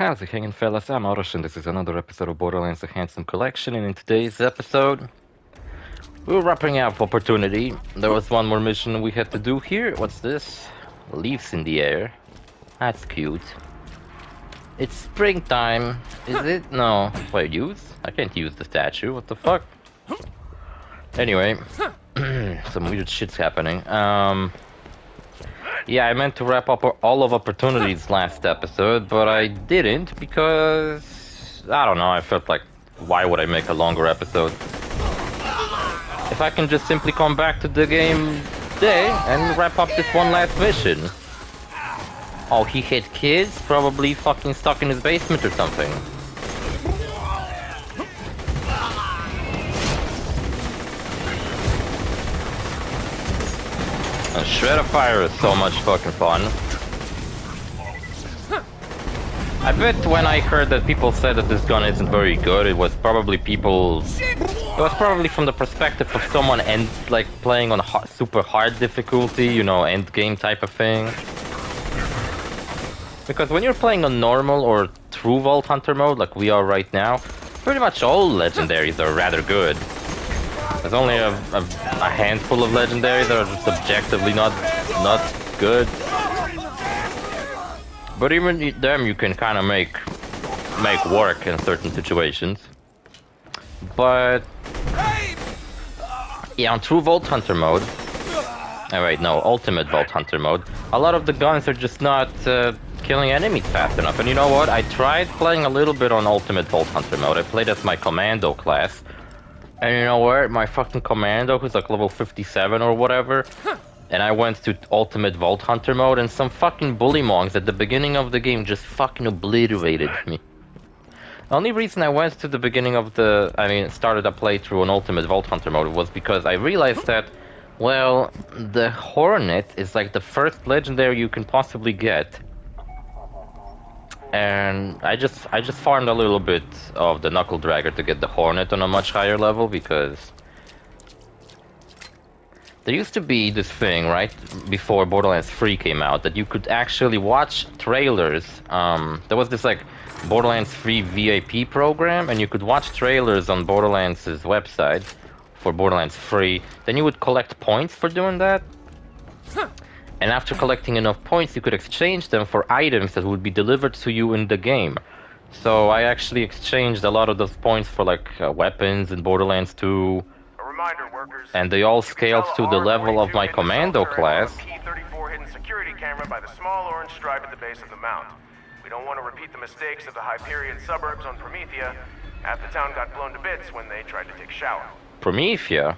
How's it hanging, fellas? I'm OrosZ, and this is another episode of Borderlands The Handsome Collection, and in today's episode, we're wrapping up Opportunity. There was one more mission we had to do here. What's this? Leaves in the air. That's cute. It's springtime. Is it? No. Wait, use? I can't use the statue. What the fuck? Anyway, some weird shit's happening. Yeah, I meant to wrap up all of Opportunities last episode, but I didn't because... I don't know, I felt like, why would I make a longer episode? If I can just simply come back to the game today and wrap up this one last mission. Oh, he hit kids? Probably fucking stuck in his basement or something. A shred of fire is so much fucking fun. I bet when I heard that people said that this gun isn't very good, it was probably people... It was probably from the perspective of someone like playing on super hard difficulty, you know, end game type of thing. Because when you're playing on normal or true Vault Hunter mode, like we are right now, pretty much all legendaries are rather good. There's only a handful of legendaries that are just objectively not good. But even them you can kind of make work in certain situations. But yeah, on true Vault Hunter mode, Ultimate Vault Hunter mode, a lot of the guns are just not killing enemies fast enough. And you know what? I tried playing a little bit on Ultimate Vault Hunter mode. I played as my Commando class. And you know what? My fucking Commando, who's like level 57 or whatever, and I went to Ultimate Vault Hunter mode, and some fucking bully monks at the beginning of the game just fucking obliterated me. The only reason I went to the beginning of started a playthrough on Ultimate Vault Hunter mode was because I realized that, well, the Hornet is like the first legendary you can possibly get. And I just farmed a little bit of the Knuckle Dragger to get the Hornet on a much higher level, because there used to be this thing, right, before Borderlands 3 came out, that you could actually watch trailers. There was this like Borderlands 3 VIP program, and you could watch trailers on Borderlands' website for Borderlands 3. Then you would collect points for doing that. And after collecting enough points, you could exchange them for items that would be delivered to you in the game. So I actually exchanged a lot of those points for like weapons in Borderlands 2. A reminder, workers. And they all scaled to the level of my Commando class. Key 34 hidden security camera by the small orange stripe at the base of the mount. We don't want to repeat the mistakes of the Hyperion suburbs on Promethea. Half the town got blown to bits when they tried to take a shower. Promethea?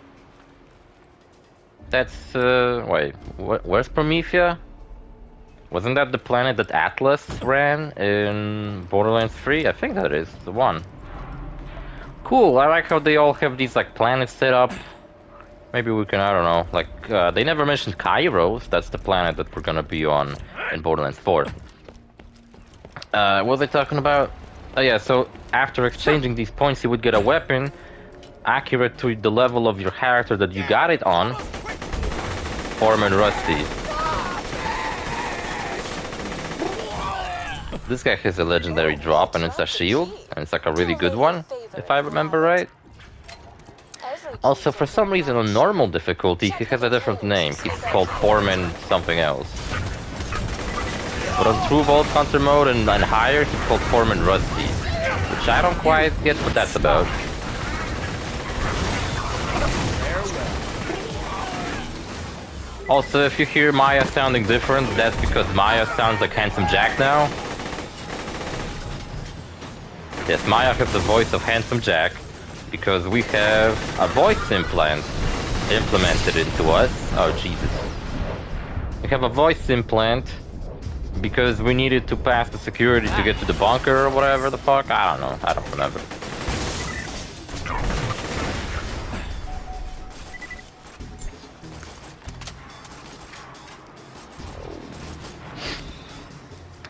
That's, wait, where's Promethea? Wasn't that the planet that Atlas ran in Borderlands 3? I think that is the one. Cool, I like how they all have these, like, planets set up. Maybe we can, I don't know, like, they never mentioned Kairos. That's the planet that we're gonna be on in Borderlands 4. What was I talking about? Oh yeah, so after exchanging these points, you would get a weapon accurate to the level of your character that you got it on. Foreman Rusty. This guy has a legendary drop, and it's a shield, and it's like a really good one, if I remember right. Also, for some reason on normal difficulty, he has a different name. He's called Foreman something else. But on True Vault Hunter mode and higher, he's called Foreman Rusty, which I don't quite get what that's about. Also, if you hear Maya sounding different, that's because Maya sounds like Handsome Jack now. Yes, Maya has the voice of Handsome Jack, because we have a voice implant implemented into us. Oh, Jesus. We have a voice implant because we needed to pass the security to get to the bunker or whatever the fuck. I don't know. I don't remember.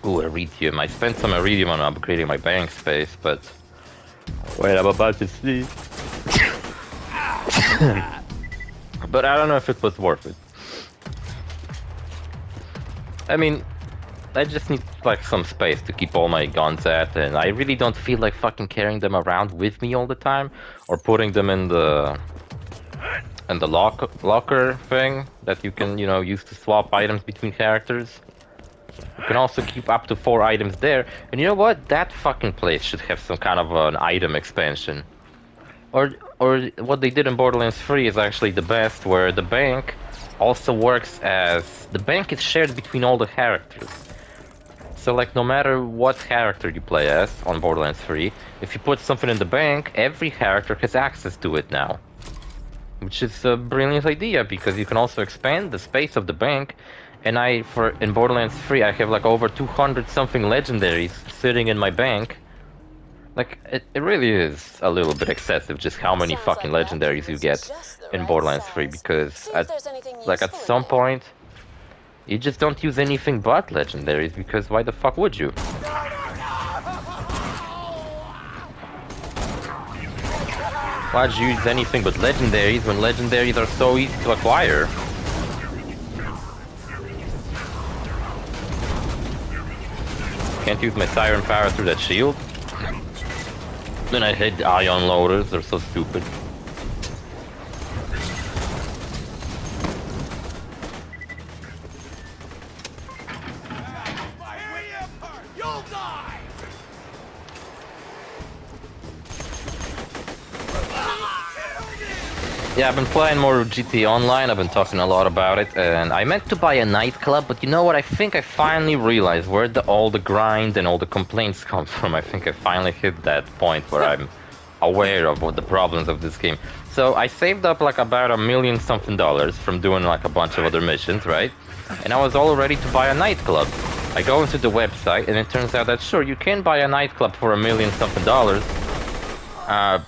Ooh, Iridium. I spent some Iridium on upgrading my bank space, but... Wait, I'm about to sleep. But I don't know if it was worth it. I mean, I just need like some space to keep all my guns at, and I really don't feel like fucking carrying them around with me all the time, or putting them in the locker thing that you can, you know, use to swap items between characters. You can also keep up to 4 items there, and you know what? That fucking place should have some kind of an item expansion. Or what they did in Borderlands 3 is actually the best, where the bank also works as... The bank is shared between all the characters. So like no matter what character you play as on Borderlands 3, if you put something in the bank, every character has access to it now. Which is a brilliant idea, because you can also expand the space of the bank. And in Borderlands 3, I have like over 200 something legendaries sitting in my bank. Like, it really is a little bit excessive just how many fucking legendaries you get in Borderlands 3, because at some point, you just don't use anything but legendaries, because why the fuck would you? Why'd you use anything but legendaries when legendaries are so easy to acquire? Can't use my siren power through that shield? Then I hate the ion loaders, they're so stupid. Yeah, I've been playing more GT Online, I've been talking a lot about it, and I meant to buy a nightclub, but you know what, I think I finally realized where all the grind and all the complaints come from. I think I finally hit that point where I'm aware of what the problems of this game. So I saved up like about $1 million something from doing like a bunch of other missions, right? And I was all ready to buy a nightclub. I go into the website, and it turns out that sure, you can buy a nightclub for $1 million something.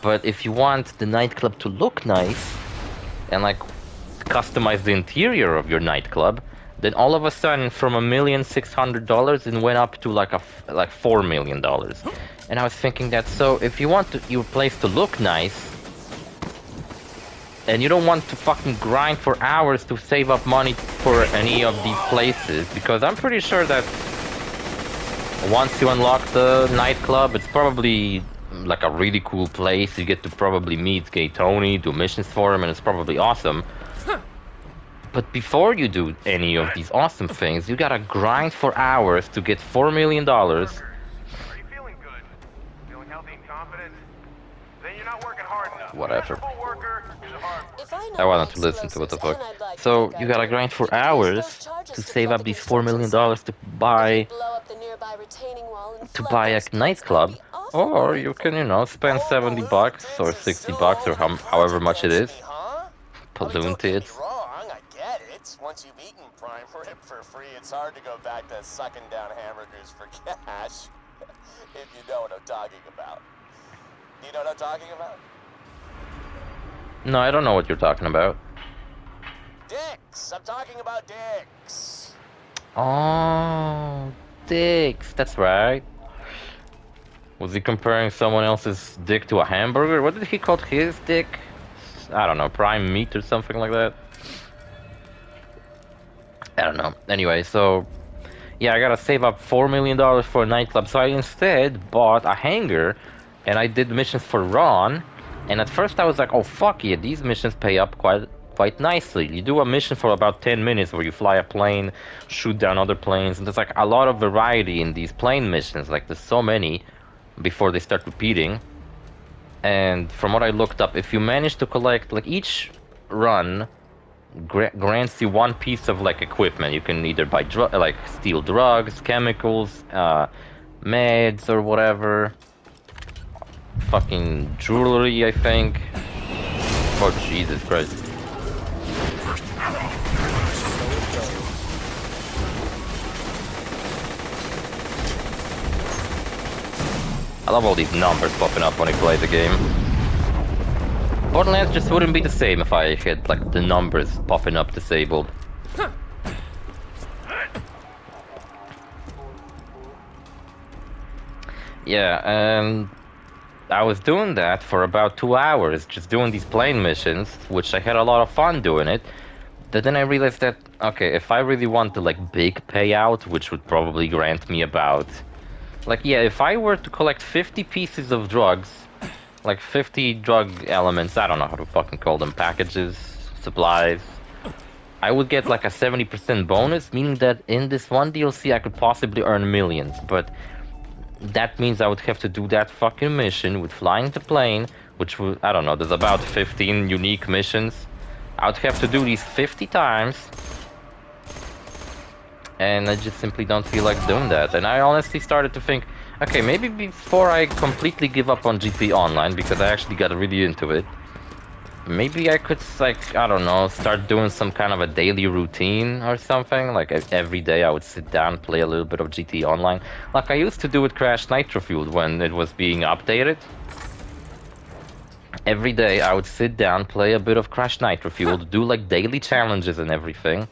But if you want the nightclub to look nice and like customize the interior of your nightclub, then all of a sudden from $1,600,000 it went up to like $4 million. And I was thinking that, so if you want your place to look nice and you don't want to fucking grind for hours to save up money for any of these places, because I'm pretty sure that once you unlock the nightclub, it's probably like a really cool place. You get to probably meet Gay Tony, do missions for him, and it's probably awesome. But before you do any of these awesome things, you gotta grind for hours to get $4 million. Are you feeling good? Feeling healthy and confident? Then you're not working hard enough. Whatever. I wanted to listen to what the fuck. So you gotta grind for hours to save up these $4 million to buy a nightclub, or you can, you know, spend $70 or $60 or however much it is. Balloon tits. Once you've eaten prime rib for free, it's hard to go back to sucking down hamburgers for cash. If you know what I'm talking about. Do you know what I'm talking about? No, I don't know what you're talking about. Dicks! I'm talking about dicks! Oh, dicks, that's right. Was he comparing someone else's dick to a hamburger? What did he call his dick? I don't know, prime meat or something like that? I don't know. Anyway, so yeah, I gotta save up $4 million for a nightclub. So I instead bought a hangar, and I did missions for Ron. And at first I was like, oh fuck yeah, these missions pay up quite nicely. You do a mission for about 10 minutes where you fly a plane, shoot down other planes, and there's like a lot of variety in these plane missions. Like there's so many before they start repeating. And from what I looked up, if you manage to collect, like each run grants you one piece of like equipment. You can either buy steal drugs, chemicals, meds or whatever, fucking jewelry, I think. Oh Jesus Christ. I love all these numbers popping up when I play the game. Borderlands just wouldn't be the same if I had like the numbers popping up disabled. Yeah, and I was doing that for about 2 hours, just doing these plane missions, which I had a lot of fun doing it. But then I realized that okay, if I really want the like big payout, which would probably grant me about, like, yeah, if I were to collect 50 pieces of drugs, like 50 drug elements, I don't know how to fucking call them, packages, supplies, I would get like a 70% bonus, meaning that in this one DLC I could possibly earn millions, but that means I would have to do that fucking mission with flying the plane, which would, I don't know, there's about 15 unique missions. I would have to do these 50 times, and I just simply don't feel like doing that. And I honestly started to think, okay, maybe before I completely give up on GT Online, because I actually got really into it, maybe I could, like, I don't know, start doing some kind of a daily routine or something. Like, every day I would sit down, play a little bit of GT Online. Like I used to do with Crash Nitro Fuel when it was being updated. Every day I would sit down, play a bit of Crash Nitro Fuel, do like daily challenges and everything,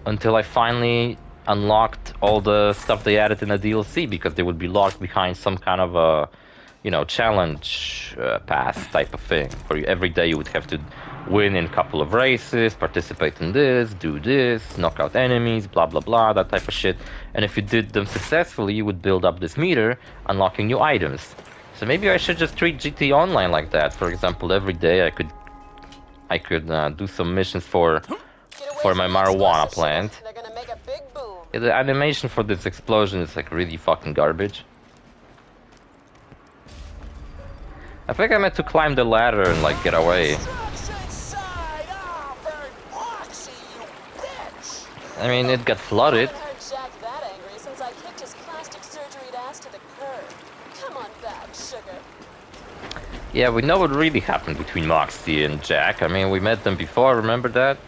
until I finally unlocked all the stuff they added in the DLC, because they would be locked behind some kind of a, you know, challenge pass type of thing. For you, every day you would have to win in a couple of races, participate in this, do this, knock out enemies, blah blah blah, that type of shit. And if you did them successfully, you would build up this meter, unlocking new items. So maybe I should just treat GT Online like that. For example, every day I could do some missions for my marijuana plant. Yeah, the animation for this explosion is like really fucking garbage. I think I meant to climb the ladder and like get away. I mean, it got flooded. Yeah, we know what really happened between Moxie and Jack. I mean, we met them before, remember that?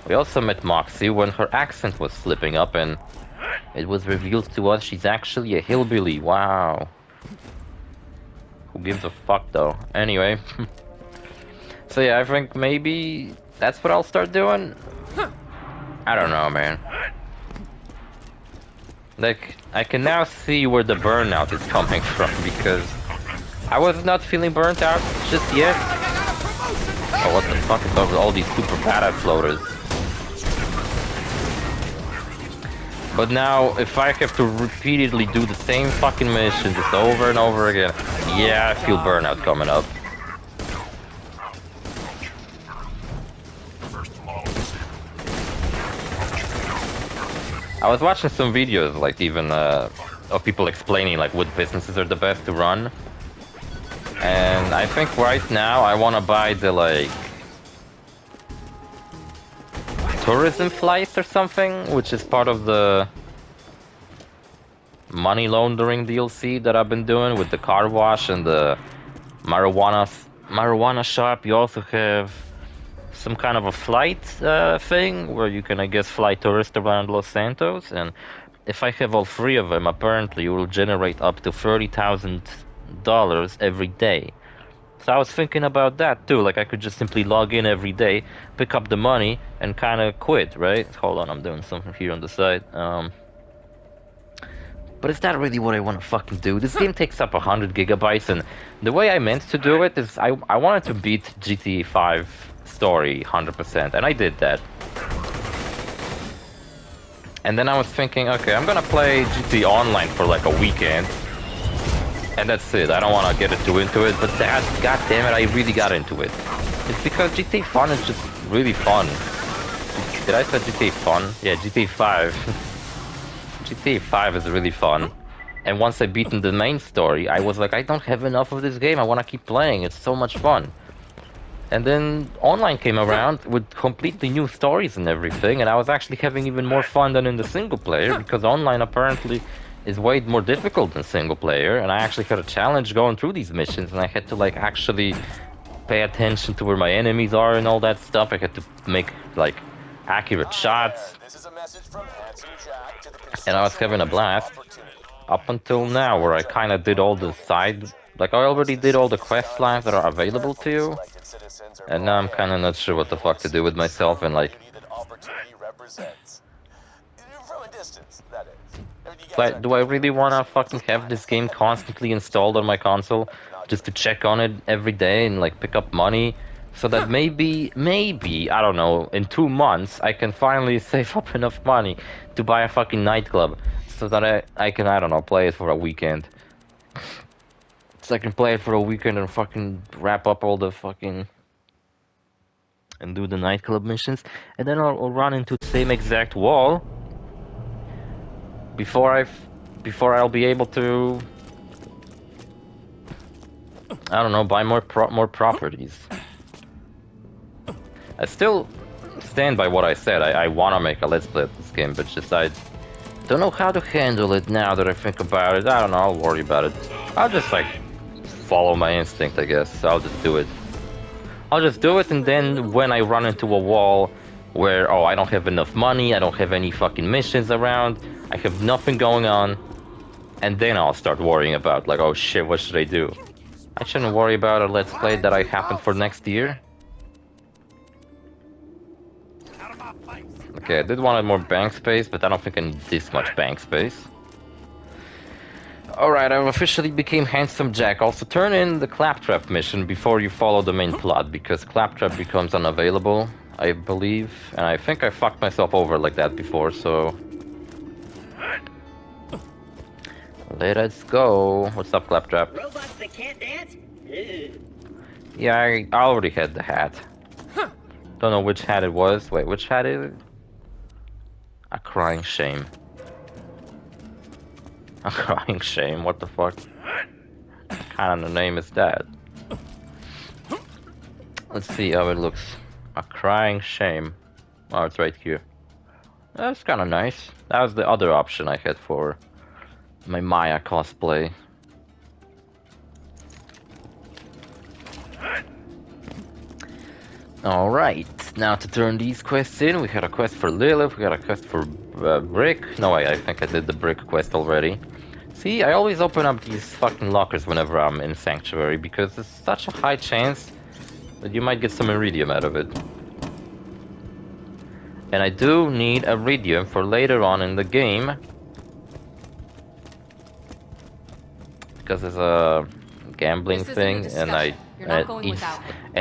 We also met Moxie when her accent was slipping up, and it was revealed to us she's actually a hillbilly. Wow. Who gives a fuck, though? Anyway. So yeah, I think maybe that's what I'll start doing. I don't know, man. Like, I can now see where the burnout is coming from, because I was not feeling burnt out just yet. Oh, what the fuck is over all these super badass floaters? But now, if I have to repeatedly do the same fucking mission just over and over again, yeah, I feel burnout coming up. I was watching some videos, like even of people explaining like what businesses are the best to run. And I think right now I want to buy the like tourism flights or something, which is part of the money laundering DLC that I've been doing with the car wash and the marijuana shop. You also have some kind of a flight thing where you can, I guess, fly tourists around Los Santos. And if I have all three of them, apparently it will generate up to $30,000 every day. So I was thinking about that too, like I could just simply log in every day, pick up the money, and kind of quit, right? Hold on, I'm doing something here on the side. But is that really what I want to fucking do? This game takes up 100 gigabytes, and the way I meant to do it is I wanted to beat GTA 5 story 100%, and I did that. And then I was thinking, okay, I'm gonna play GT Online for like a weekend, and that's it. I don't want to get too into it, but that, god damn it, I really got into it. It's because GTA Fun is just really fun. Did I say GTA Fun? Yeah, GTA 5. GTA 5 is really fun. And once I beaten the main story, I was like, I don't have enough of this game. I want to keep playing. It's so much fun. And then online came around with completely new stories and everything, and I was actually having even more fun than in the single player, because online apparently is way more difficult than single player, and I actually had a challenge going through these missions, and I had to like actually pay attention to where my enemies are and all that stuff. I had to make like accurate shots, and I was having a blast up until now, where I kind of did all the side, like I already did all the quest lines that are available to you, and now I'm kind of not sure what the fuck to do with myself, and like, but do I really want to fucking have this game constantly installed on my console just to check on it every day and like pick up money So that maybe, I don't know, in 2 months, I can finally save up enough money to buy a fucking nightclub. So that I can, I don't know, play it for a weekend. So I can play it for a weekend and fucking wrap up all the fucking... and do the nightclub missions. And then I'll run into the same exact wall. Before I'll be able to... I don't know, buy more properties. I still stand by what I said. I want to make a Let's Play of this game, but just I don't know how to handle it now that I think about it. I don't know, I'll worry about it. I'll just like follow my instinct, I guess. I'll just do it. I'll just do it, and then when I run into a wall where, oh, I don't have enough money, I don't have any fucking missions around, I have nothing going on, and then I'll start worrying about, like, oh shit, what should I do? I shouldn't worry about a Let's Play that I happen for next year. Okay, I did want more bank space, but I don't think I need this much bank space. Alright, I've officially became Handsome Jack. Also, turn in the Claptrap mission before you follow the main plot, because Claptrap becomes unavailable, I believe. And I think I fucked myself over like that before, so... let us go. What's up, Claptrap? Robots that can't dance? Ew. Yeah, I already had the hat. Don't know which hat it was. Wait, which hat is it? A crying shame. A crying shame, what the fuck? What kind of name is that? Let's see how it looks. A crying shame. Oh, it's right here. That's kind of nice. That was the other option I had for my Maya cosplay. Alright, now to turn these quests in, we had a quest for Lilith, we got a quest for Brick. No, I think I did the Brick quest already. See, I always open up these fucking lockers whenever I'm in Sanctuary, because there's such a high chance that you might get some Iridium out of it. And I do need Iridium for later on in the game. Because there's a gambling thing, and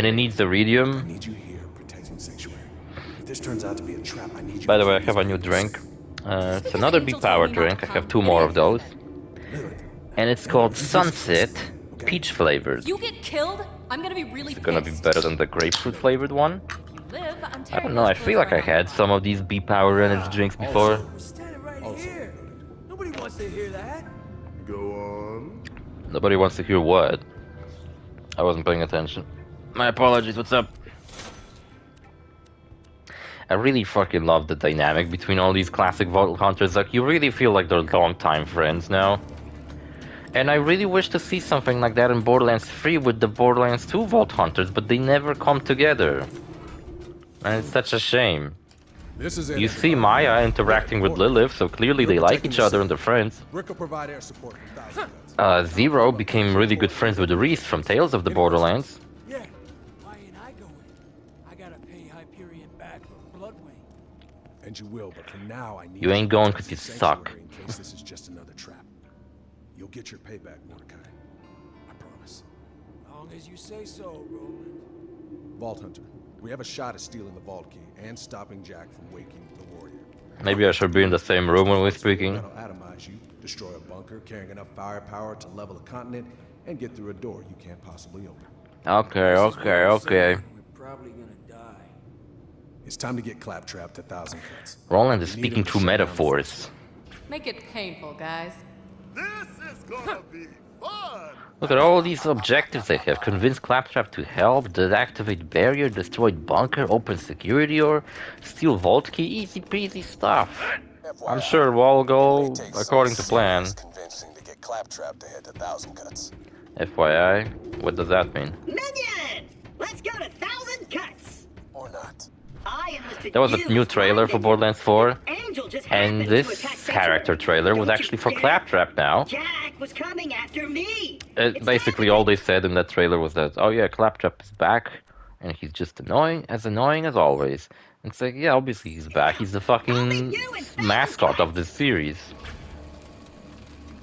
it needs Iridium. I need you here protecting Sanctuary. If this turns out to be a trap, I need you. By the way, I have a new drink. It's another B-Power drink. I have 2 more of those. And it's called Sunset, peach flavored. You get killed, I'm gonna be really It's gonna be better than the grapefruit flavored one. I don't know, I feel like I had some of these B-Power energy drinks before. We're standing right here. Nobody wants to hear that. Go on. Nobody wants to hear what? I wasn't paying attention. My apologies, what's up? I really fucking love the dynamic between all these classic Vault Hunters. Like, you really feel like they're long-time friends now. And I really wish to see something like that in Borderlands 3 with the Borderlands 2 Vault Hunters, but they never come together. And it's such a shame. You see Maya interacting with Lilith, so clearly they like each other and they're friends. Zero became really good friends with Reese from Tales of the Borderlands. Yeah. Why ain't I going? I gotta pay Hyperion back for Bloodwing. And you will, but for now, I need You ain't going because you suck. in case this is just another trap. You'll get your payback, Mordecai. I promise. Long as you say so, Roland. Vault Hunter, we have a shot at stealing the Vault Key and stopping Jack from waking the Warrior. Maybe I should be in the same room when we're speaking. That'll atomize you, destroy a bunker, carrying enough firepower to level a continent, and get through a door you can't possibly open. Okay. We're probably gonna die. It's time to get Claptrap to 1,000 Cuts. Roland is We need speaking him to through shut down the metaphors. Make it painful, guys. This is gonna be fun! Look at all these objectives they have. Convince Claptrap to help, deactivate barrier, destroy bunker, open security door, steal vault key, easy peasy stuff. I'm sure we'll all go according to plan. Convincing to get Claptrap to hit 1,000 Cuts. FYI, what does that mean? Minion! Let's go to 1,000 Cuts! Or not. I enlisted There was a you new as trailer my for minion. Borderlands 4, Angel just and happened this to attack character Sanctuary. trailer was Don't actually you for get it? Claptrap now. Jack was coming after me. Basically all they said in that trailer was that, oh yeah, Claptrap is back, and he's just annoying as always. And it's like, yeah, obviously he's back. He's the fucking mascot of this series.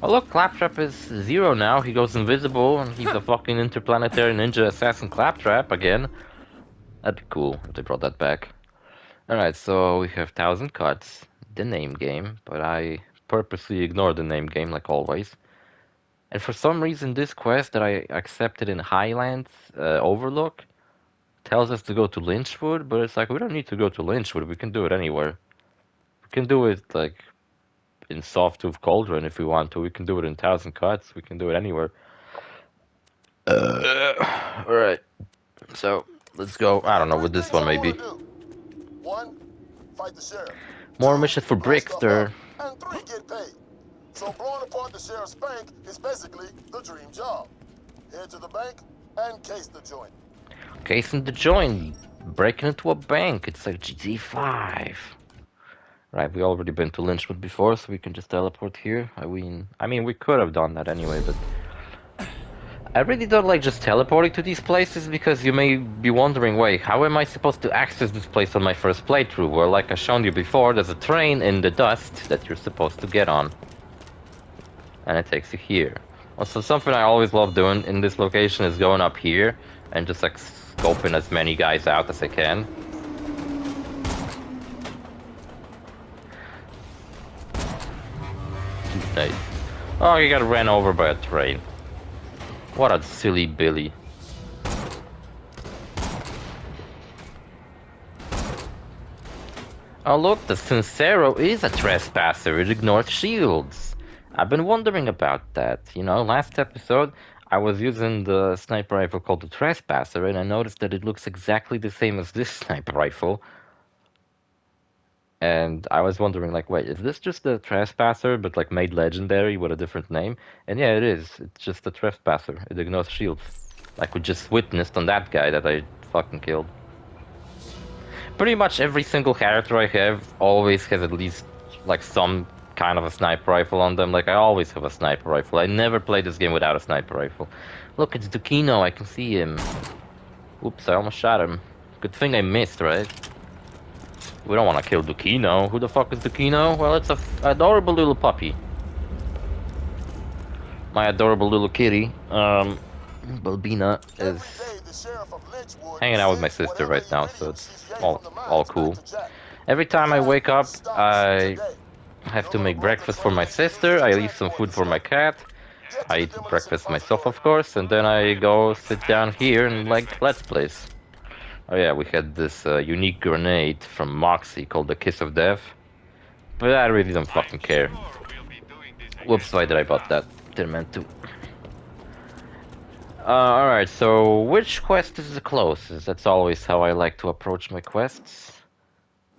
Oh look, Claptrap is Zero now. He goes invisible, and he's a fucking interplanetary ninja assassin Claptrap again. That'd be cool if they brought that back. Alright, so we have 1000 cuts, the name game, but I purposely ignore the name game like always. And for some reason this quest that I accepted in Highlands Overlook tells us to go to Lynchwood, but it's like we don't need to go to Lynchwood, we can do it anywhere. We can do it like in Sawtooth Cauldron if we want to, we can do it in 1000 cuts, we can do it anywhere. Alright, so let's go, I don't know, with this one maybe. 1, fight the sheriff. More 2, missions for blow stuff Brickster. up. And 3, get paid. So blowing apart the sheriff's bank is basically the dream job. Head to the bank and case the joint. Casing the joint, breaking into a bank, it's like GTA 5. Right, we already been to Lynchwood before, so we can just teleport here. I mean, we could have done that anyway, but I really don't like just teleporting to these places because you may be wondering, wait, how am I supposed to access this place on my first playthrough? Well, like I shown you before, there's a train in the dust that you're supposed to get on. And it takes you here. Also, something I always love doing in this location is going up here and just like scoping as many guys out as I can. Nice. Oh, you got ran over by a train. What a silly Billy. Oh look, the Sincero is a trespasser, it ignores shields. I've been wondering about that. You know, last episode I was using the sniper rifle called the Trespasser and I noticed that it looks exactly the same as this sniper rifle. And I was wondering, like, wait, is this just a Trespasser, but like made legendary with a different name? And yeah, it is. It's just a Trespasser. It ignores shields. Like we just witnessed on that guy that I fucking killed. Pretty much every single character I have always has at least like some kind of a sniper rifle on them. Like I always have a sniper rifle. I never play this game without a sniper rifle. Look, it's Dukino. I can see him. Oops, I almost shot him. Good thing I missed, right? We don't want to kill Dukino. Who the fuck is Dukino? Well, it's a adorable little puppy. My adorable little kitty, Balbina, is hanging out with my sister right now, so it's all cool. Every time I wake up, I have to make breakfast for my sister, I leave some food for my cat, I eat breakfast myself, of course, and then I go sit down here and, like, let's plays. Oh yeah, we had this unique grenade from Moxie called the Kiss of Death, but I really don't fucking care. Whoops, why did I bought that? Didn't meant to. Alright, so which quest is the closest? That's always how I like to approach my quests.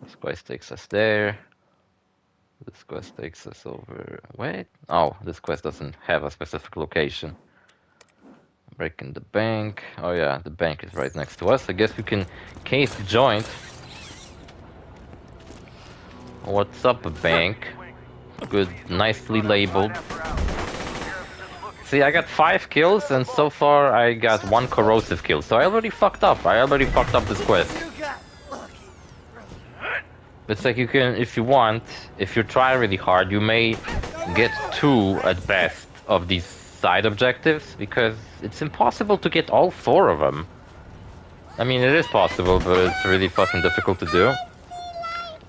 This quest takes us there. This quest takes us over... Wait? Oh, this quest doesn't have a specific location. Breaking the bank. Oh yeah, the bank is right next to us. I guess we can case the joint. What's up, a bank? Good, nicely labeled. See, I got 5 kills, and so far I got 1 corrosive kill. So I already fucked up. I already fucked up this quest. It's like you can, if you want, if you try really hard, you may get 2 at best of these side objectives, because it's impossible to get all 4 of them. I mean, it is possible, but it's really fucking difficult to do.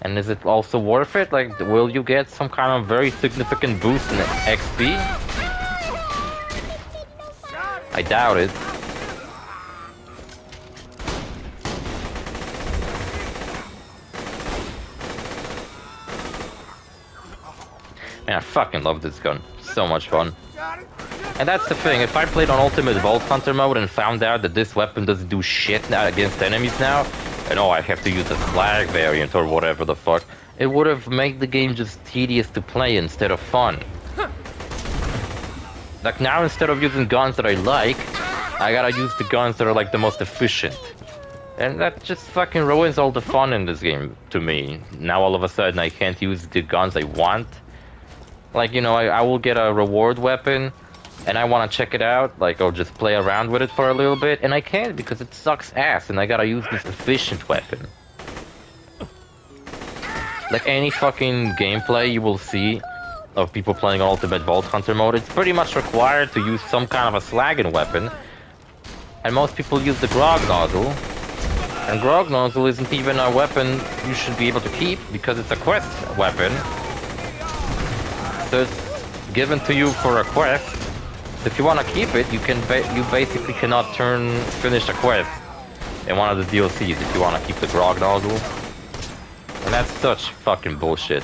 And is it also worth it? Like, will you get some kind of very significant boost in XP? I doubt it. Man, I fucking love this gun. So much fun. And that's the thing, if I played on Ultimate Vault Hunter mode and found out that this weapon doesn't do shit against enemies now, and oh, I have to use the flag variant or whatever the fuck, it would have made the game just tedious to play instead of fun. Like now, instead of using guns that I like, I gotta use the guns that are like the most efficient. And that just fucking ruins all the fun in this game to me. Now all of a sudden I can't use the guns I want. Like, you know, I will get a reward weapon and I want to check it out, like I'll just play around with it for a little bit, and I can't because it sucks ass and I gotta use this efficient weapon. Like any fucking gameplay you will see of people playing Ultimate Vault Hunter mode, it's pretty much required to use some kind of a slagging weapon. And most people use the grog nozzle. And Grog Nozzle isn't even a weapon you should be able to keep because it's a quest weapon. So it's given to you for a quest. If you want to keep it, you basically cannot finish a quest in one of the DLCs if you want to keep the Grog Nozzle. And that's such fucking bullshit.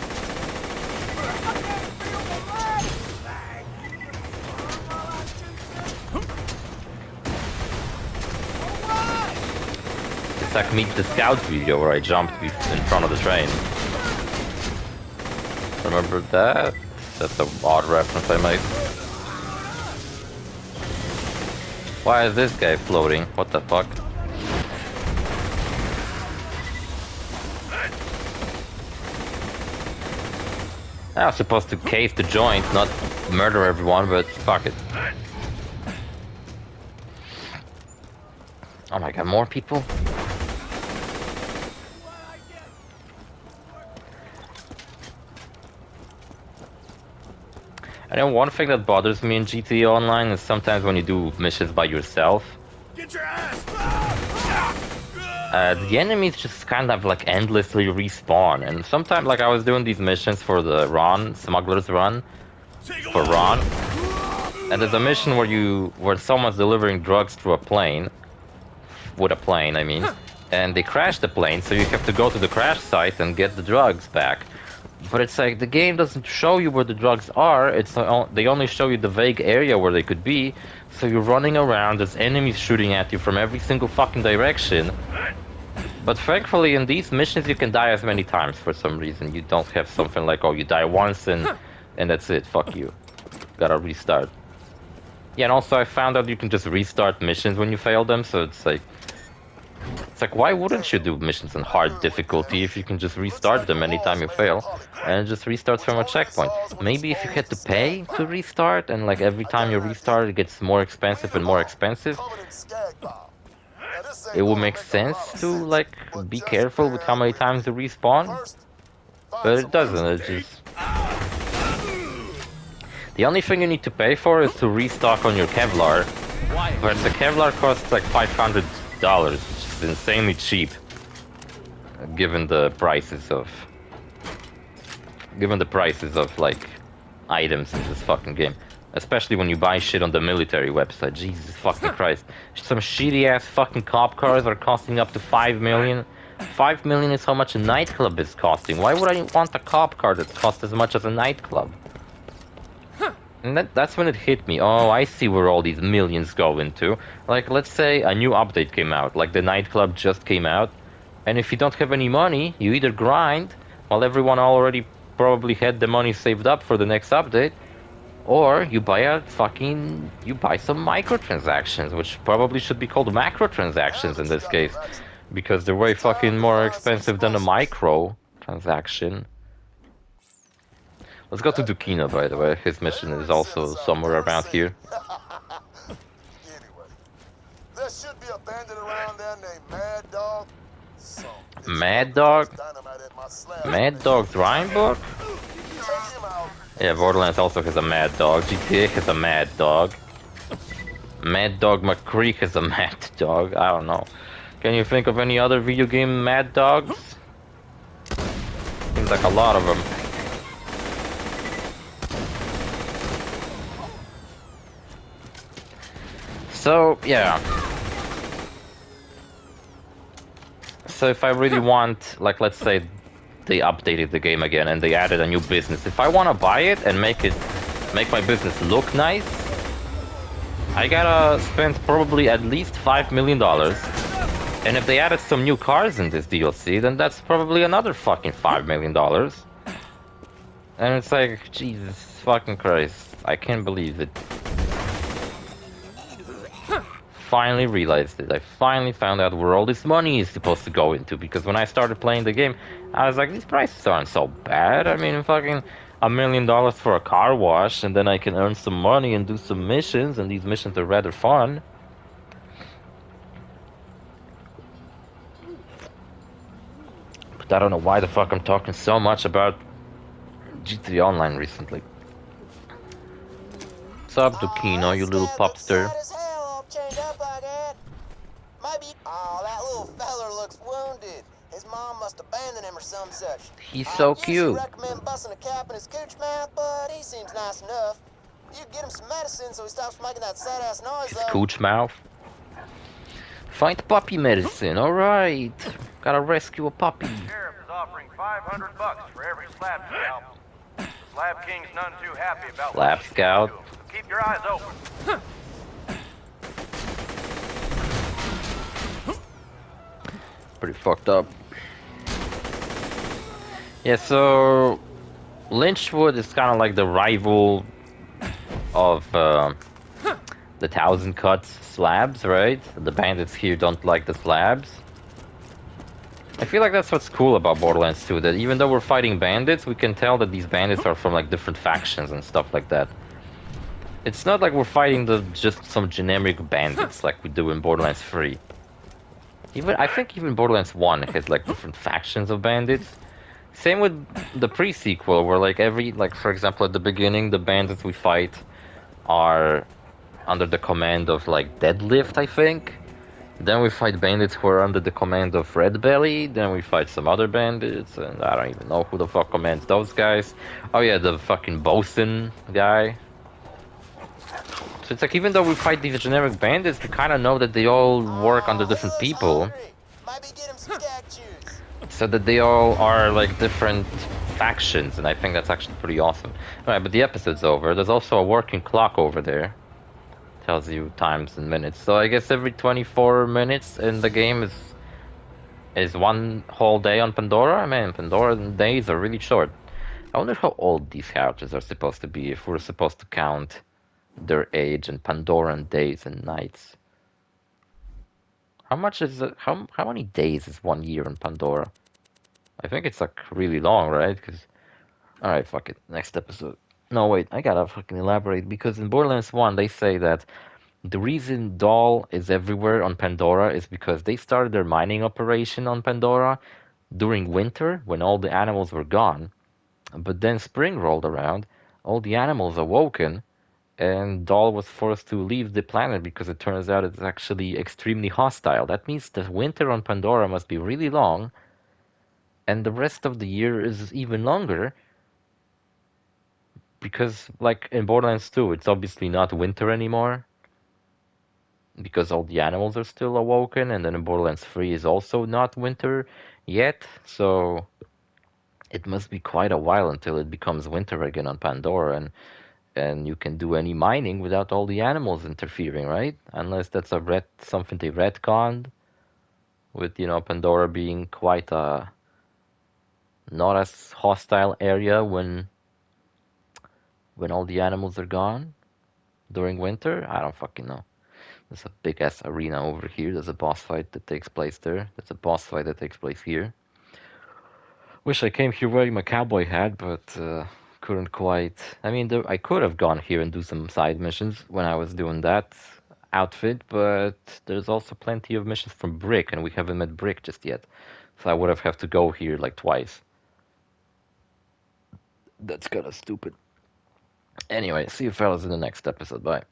It's like Meet the Scout video where I jumped in front of the train. Remember that? That's an odd reference I made. Why is this guy floating? What the fuck? I was supposed to case the joint, not murder everyone, but fuck it. Oh my god, more people? I know one thing that bothers me in GTA Online is sometimes when you do missions by yourself. Get your ass! The enemies just kind of like endlessly respawn, and sometimes like I was doing these missions for the Smuggler's Run, for Ron, and there's a mission where someone's delivering drugs through a plane, with a plane I mean, and they crash the plane, so you have to go to the crash site and get the drugs back. But it's like the game doesn't show you where the drugs are. They only show you the vague area where they could be. So you're running around, there's enemies shooting at you from every single fucking direction. But thankfully in these missions you can die as many times for some reason. You don't have something like, oh, you die once and that's it, fuck you. Gotta restart. Yeah, and also I found out you can just restart missions when you fail them, so it's like why wouldn't you do missions in hard difficulty if you can just restart them anytime you fail and it just restarts from a checkpoint? Maybe if you had to pay to restart and like every time you restart it gets more expensive and more expensive, it would make sense to like be careful with how many times you respawn, but it doesn't. It's just the only thing you need to pay for is to restock on your Kevlar, but the Kevlar costs like $500, which is insanely cheap, given the prices of like items in this fucking game. Especially when you buy shit on the military website. Jesus fucking Christ. Some shitty ass fucking cop cars are costing up to 5 million. 5 million is how much a nightclub is costing. Why would I want a cop car that costs as much as a nightclub? And that's when it hit me. Oh, I see where all these millions go into. Like, let's say a new update came out, like the nightclub just came out, and if you don't have any money, you either grind, while everyone already probably had the money saved up for the next update, or you buy some microtransactions, which probably should be called macrotransactions in this case, because they're way fucking more expensive than a micro transaction. Let's go to Dukino, by the way. His mission is also somewhere around here. Anyway, there should be a bandit around there named Mad Dog. Mad Dog? Mad Dog's rhyme book? Yeah, Borderlands also has a Mad Dog. GTA has a Mad Dog. Mad Dog McCreek has a Mad Dog. I don't know. Can you think of any other video game Mad Dogs? Seems like a lot of them. So, yeah. So if I really want, like, let's say they updated the game again and they added a new business. If I want to buy it and make my business look nice, I gotta spend probably at least $5 million. And if they added some new cars in this DLC, then that's probably another fucking $5 million. And it's like, Jesus fucking Christ, I can't believe it. Finally realized it. I finally found out where all this money is supposed to go into, because when I started playing the game, I was like, these prices aren't so bad. I mean, fucking $1 million for a car wash, and then I can earn some money and do some missions, and these missions are rather fun. But I don't know why the fuck I'm talking so much about GTA Online recently. What's up, Dukino, you little popster? Maybe. Oh, that little feller looks must abandon him or some such. He's so Usually cute. recommend busting a cap in his cooch mouth, but he seems nice enough. You get him some medicine so he stops making that sad-ass noise, His though. cooch mouth. Find puppy medicine. All right. Gotta rescue a puppy. Sheriff is offering $500 for every slab scalp. The Slab King's none too happy about Slab what you Scout. do, so keep your eyes open. Pretty fucked up. Yeah, so Lynchwood is kind of like the rival of the Thousand Cuts slabs, right? The bandits here don't like the slabs. I feel like that's what's cool about Borderlands 2, that even though we're fighting bandits, we can tell that these bandits are from like different factions and stuff like that. It's not like we're fighting just some generic bandits like we do in Borderlands 3. I think even Borderlands 1 has like different factions of bandits. Same with the pre-sequel, where like for example at the beginning the bandits we fight are under the command of like Deadlift, I think. Then we fight bandits who are under the command of Red Belly. Then we fight some other bandits, and I don't even know who the fuck commands those guys. Oh yeah, the fucking bosun guy. So it's like, even though we fight these generic bandits, we kind of know that they all work under different people. Maybe get him some skag juice. So that they all are like different factions, and I think that's actually pretty awesome. Alright, but the episode's over. There's also a working clock over there. Tells you times and minutes. So I guess every 24 minutes in the game is one whole day on Pandora. Man, Pandora days are really short. I wonder how old these characters are supposed to be, if we're supposed to count their age and Pandoran days and nights. How much is it? How many days is 1 year in Pandora? I think it's like really long, right? Alright, fuck it. Next episode. No, wait, I gotta fucking elaborate, because in Borderlands 1 they say that the reason Doll is everywhere on Pandora is because they started their mining operation on Pandora during winter when all the animals were gone. But then spring rolled around, all the animals awoken, and Doll was forced to leave the planet because it turns out it's actually extremely hostile. That means the winter on Pandora must be really long, and the rest of the year is even longer. Because, like in Borderlands 2, it's obviously not winter anymore, because all the animals are still awoken, and then in Borderlands 3 is also not winter yet, so it must be quite a while until it becomes winter again on Pandora, and you can do any mining without all the animals interfering, right? Unless that's something they retconned, with, you know, Pandora being quite a not as hostile area when all the animals are gone during winter. I don't fucking know. There's a big ass arena over here. There's a boss fight that takes place there. There's a boss fight that takes place here. Wish I came here wearing my cowboy hat, but couldn't quite. I mean, I could have gone here and do some side missions when I was doing that outfit, but there's also plenty of missions from Brick, and we haven't met Brick just yet. So I would have to go here like twice. That's kind of stupid. Anyway, see you fellas in the next episode. Bye.